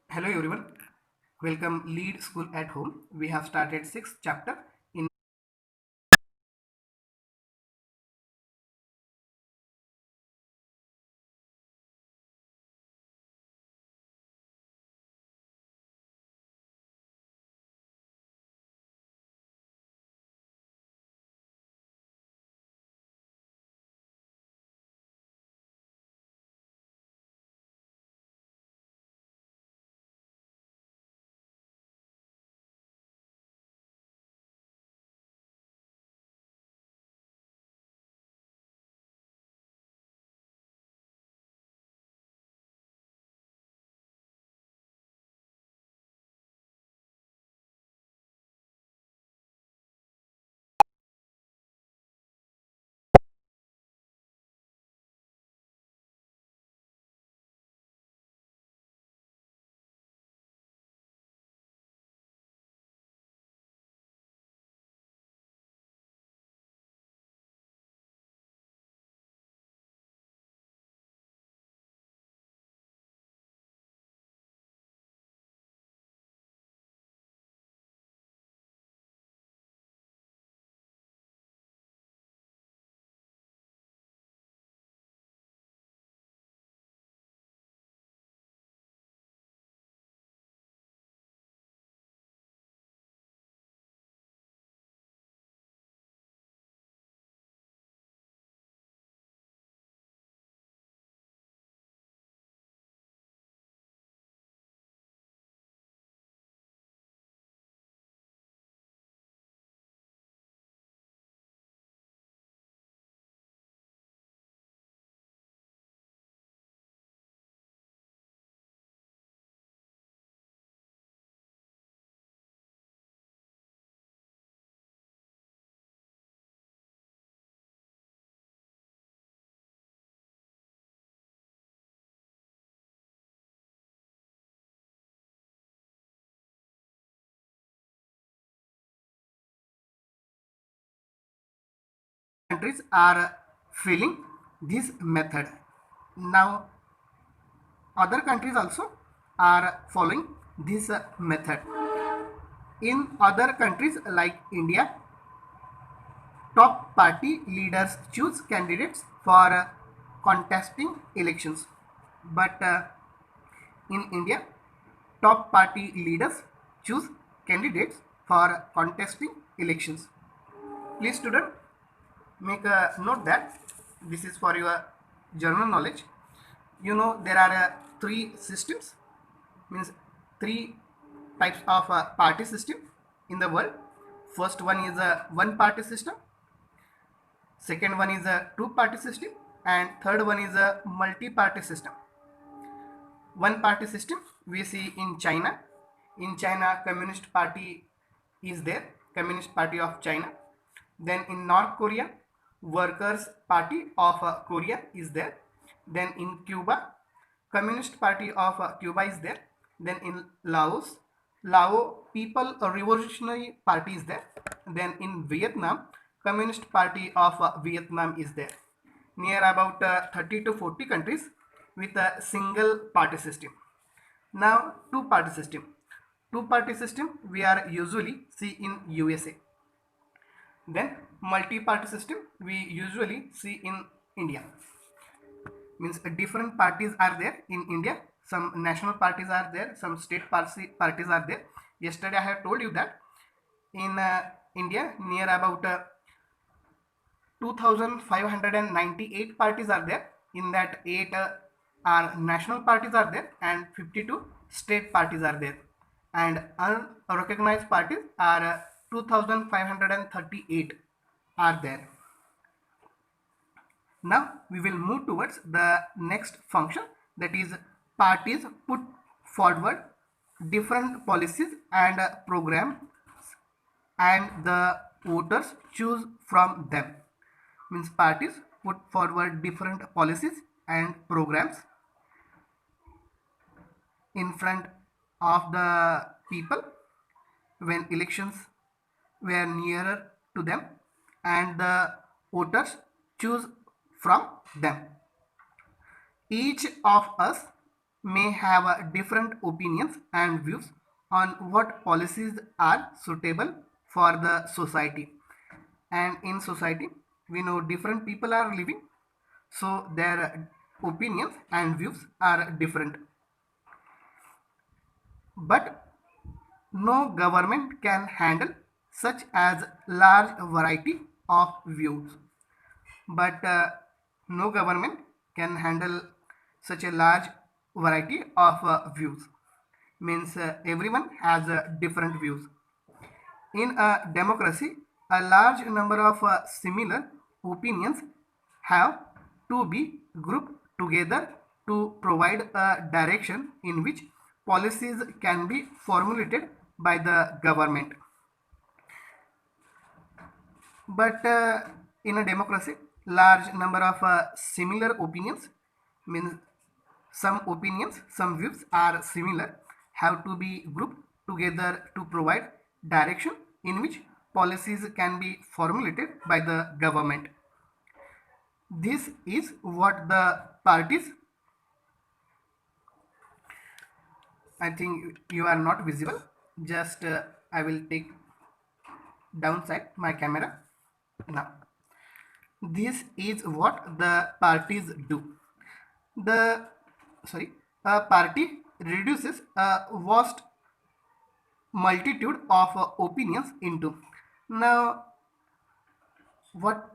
Hello everyone, welcome Lead School at Home. We have started sixth chapter in countries are filling this method. Now other countries also are following this method. In other countries like India, top party leaders choose candidates for contesting elections. But in India, top party leaders choose candidates for contesting elections. Please student, make a note that this is for your general knowledge. You know there are three systems, means three types of party system in the world. First one is a one party system, second one is a two party system, and third one is a multi party system. One party system we see in China. In China, Communist Party is there, Communist Party of China. Then in North Korea, Workers Party of Korea is there. Then in Cuba, Communist Party of Cuba is there. Then in Laos, Lao People Revolutionary Party is there. Then in Vietnam, Communist Party of Vietnam is there. Near about 30 to 40 countries with a single party system. Now two party system. Two party system we are usually see in USA. Then multi-party system we usually see in India. Means different parties are there in India. Some national parties are there, some state parties are there. Yesterday I have told you that in India near about 2598 parties are there. In that 8 are national parties are there and 52 state parties are there, and unrecognized parties are 2538 are there. Now we will move towards the next function, that is parties put forward different policies and programs and the voters choose from them. Means parties put forward different policies and programs in front of the people when elections were nearer to them, and the voters choose from them. Each of us may have different opinions and views on what policies are suitable for the society. And in society, we know different people are living, so their opinions and views are different. But no government can handle such as large variety of views. But no government can handle such a large variety of views. Means everyone has different views. In a democracy, a large number of similar opinions have to be grouped together to provide a direction in which policies can be formulated by the government. But in a democracy, large number of similar opinions means some views are similar, have to be grouped together to provide direction in which policies can be formulated by the government. This is what the parties, I think you are not visible, just I will take downside my camera now. This is what the parties do. The sorry, a party reduces a vast multitude of opinions into. Now, what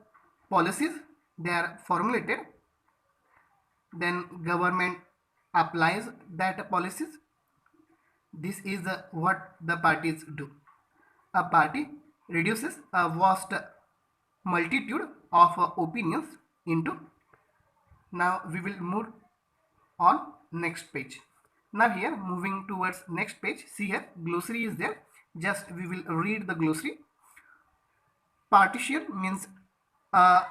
policies they are formulated, then government applies that policies. This is what the parties do. A party reduces a vast multitude of opinions into. Now we will move on next page. Now here, moving towards next page, see here glossary is there. Just we will read the glossary. Partisan means a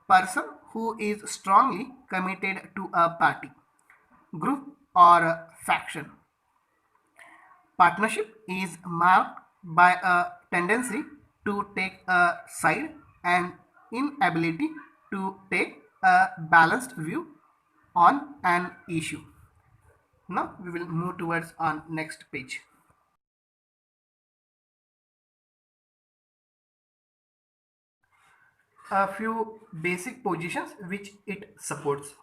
person who is strongly committed to a party, group or a faction. Partnership is marked by a tendency to take a side and inability to take a balanced view on an issue. Now we will move towards on next page. A few basic positions which it supports.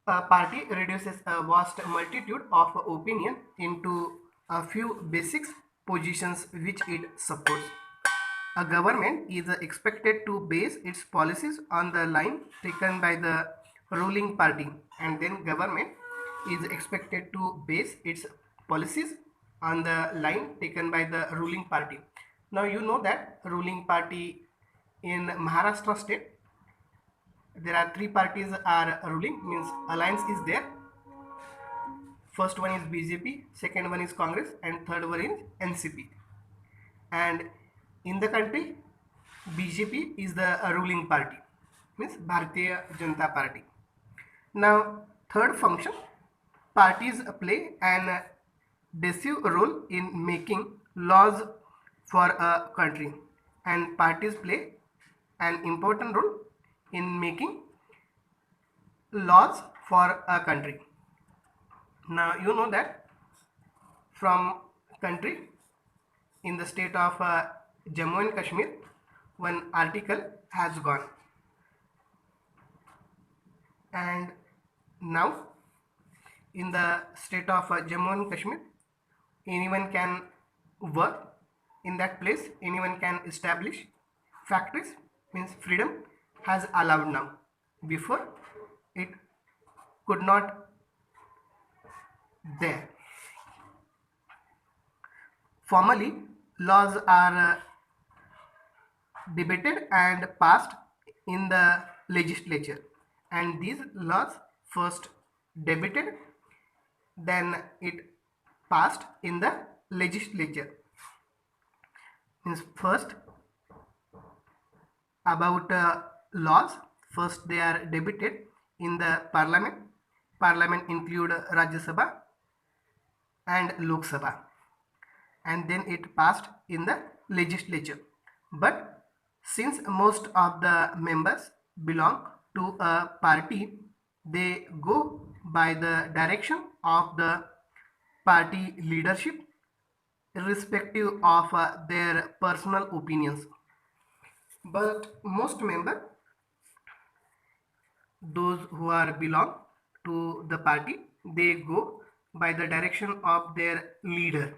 A party reduces a vast multitude of opinion into a few basic positions which it supports. A government is expected to base its policies on the line taken by the ruling party, and then government is expected to base its policies on the line taken by the ruling party. Now you know that ruling party in Maharashtra state, there are three parties are ruling, means alliance is there. First one is BJP, second one is Congress, and third one is NCP. And in the country, BJP is the ruling party, means Bharatiya Janata Party. Now, third function, parties play an decisive role in making laws for a country, and parties play an important role in making laws for a country. Now you know that from country in the state of Jammu and Kashmir, one article has gone, and now in the state of Jammu and Kashmir, anyone can work in that place, anyone can establish factories, means freedom has allowed now. Before it could not there. Formally, laws are debated and passed in the legislature, and these laws first debated, then it passed in the legislature. Means first about laws, first they are debated in the parliament. Parliament include Rajya Sabha and Lok Sabha, and then it passed in the legislature. But since most of the members belong to a party, they go by the direction of the party leadership irrespective of their personal opinions. But most members, those who are belong to the party, they go by the direction of their leader.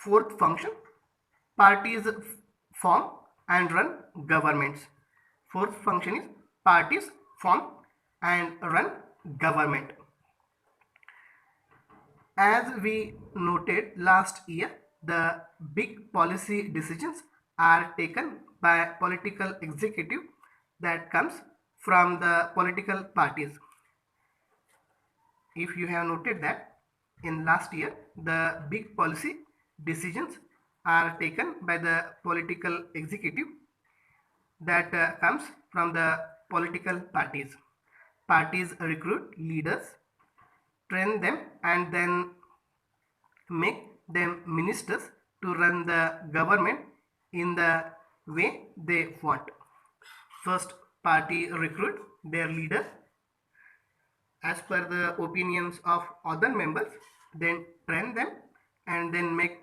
Fourth function, parties form and run governments. Fourth function is parties form and run government. As we noted last year, the big policy decisions are taken by political executive that comes from the political parties. If you have noted that in last year, the big policy decisions are taken by the political executive that comes from the political parties. Parties recruit leaders, train them, and then make them ministers to run the government in the way they want. First, party recruit their leader as per the opinions of other members, then train them and then make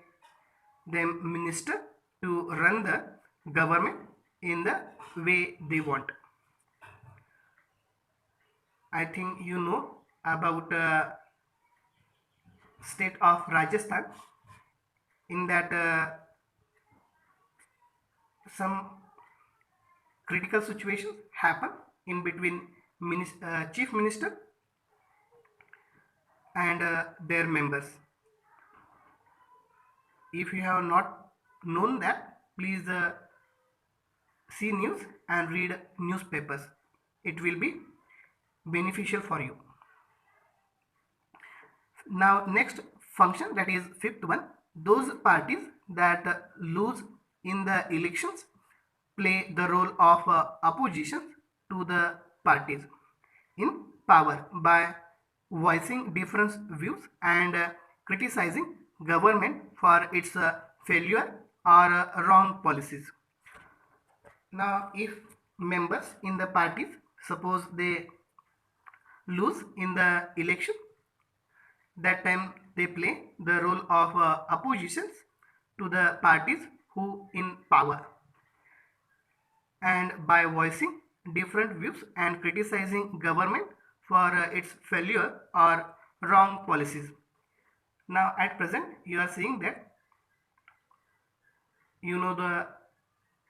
them minister to run the government in the way they want. I think you know about state of Rajasthan. In that some critical situations happen in between chief minister and their members. If you have not known that, please see news and read newspapers. It will be beneficial for you. Now next function, that is fifth one, those parties that lose in the elections play the role of opposition to the parties in power by voicing different views and criticizing government for its failure or wrong policies. Now if members in the parties, suppose they lose in the election, that time they play the role of oppositions to the parties who in power, and by voicing different views and criticizing government for its failure or wrong policies. Now at present you are seeing that you know the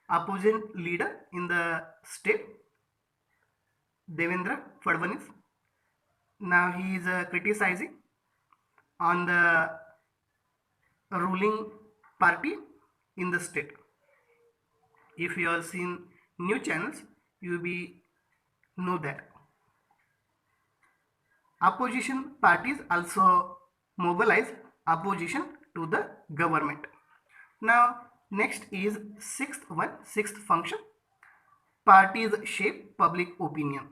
opposition leader in the state, Devendra Fadnavis. Now he is criticizing on the ruling party in the state. If you have seen new channels, you will know that. Opposition parties also mobilize opposition to the government. Now next is sixth function, parties shape public opinion.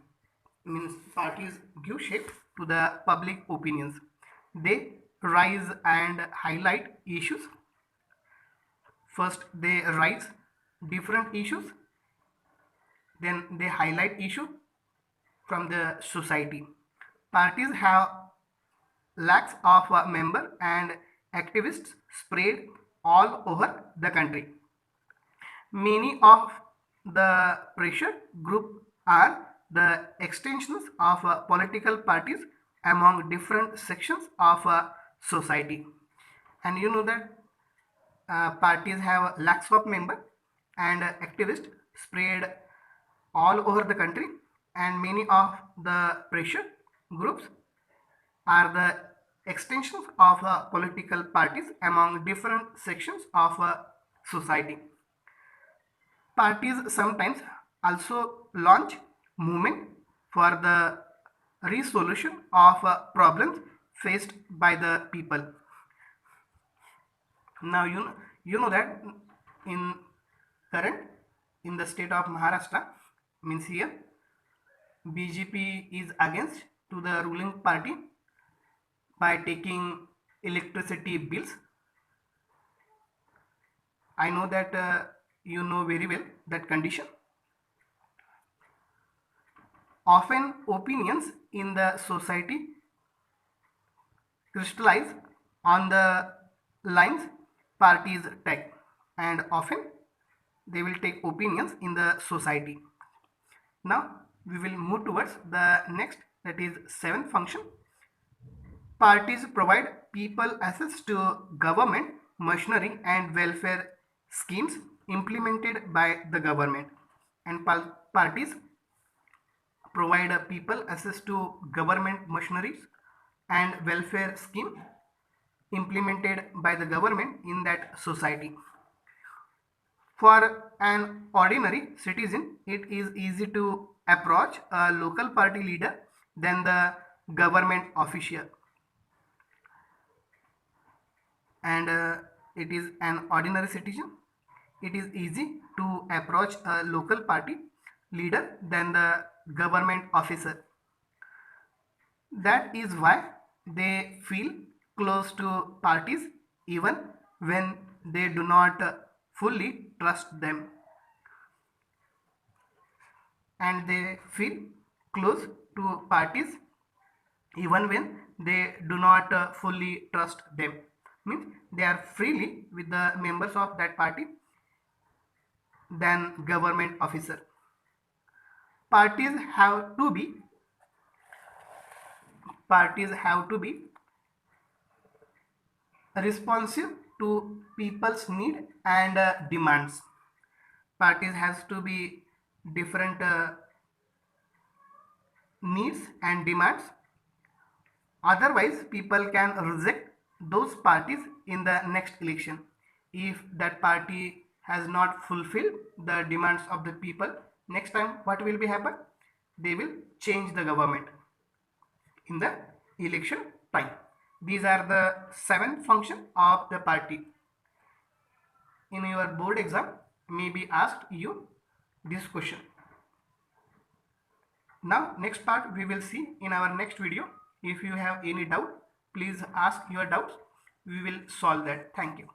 Means parties give shape to the public opinions. They rise and highlight issues. First they rise different issues, then they highlight issue from the society. Parties have lakhs of members and activists spread all over the country. Many of the pressure group are the extensions of political parties among different sections of society. And you know that parties have lakhs of members and activists spread all over the country, and many of the pressure groups are the extensions of political parties among different sections of society. Parties sometimes also launch movement for the resolution of problems faced by the people. Now you know that in current in the state of Maharashtra, means here BJP is against to the ruling party by taking electricity bills. I know that you know very well that condition. Often opinions in the society crystallize on the lines parties take, and often they will take opinions in the society. Now we will move towards the next, that is seventh function. Parties provide people access to government machinery and welfare schemes implemented by the government. And parties provide people access to government machineries and welfare scheme implemented by the government in that society. For an ordinary citizen, it is easy to approach a local party leader than the government official. And it is an ordinary citizen, it is easy to approach a local party leader than the government officer. That is why they feel close to parties even when they do not fully trust them, and they feel close to parties even when they do not fully trust them, means they are freely with the members of that party than government officer. Parties have to be parties have to be responsive to people's need and demands. Parties has to be different needs and demands, otherwise people can reject those parties in the next election. If that party has not fulfilled the demands of the people, next time what will be happen, they will change the government in the election time. These are the 7 functions of the party. In your board exam may be asked you this question. Now next part we will see in our next video. If you have any doubt, please ask your doubts, we will solve that. Thank you.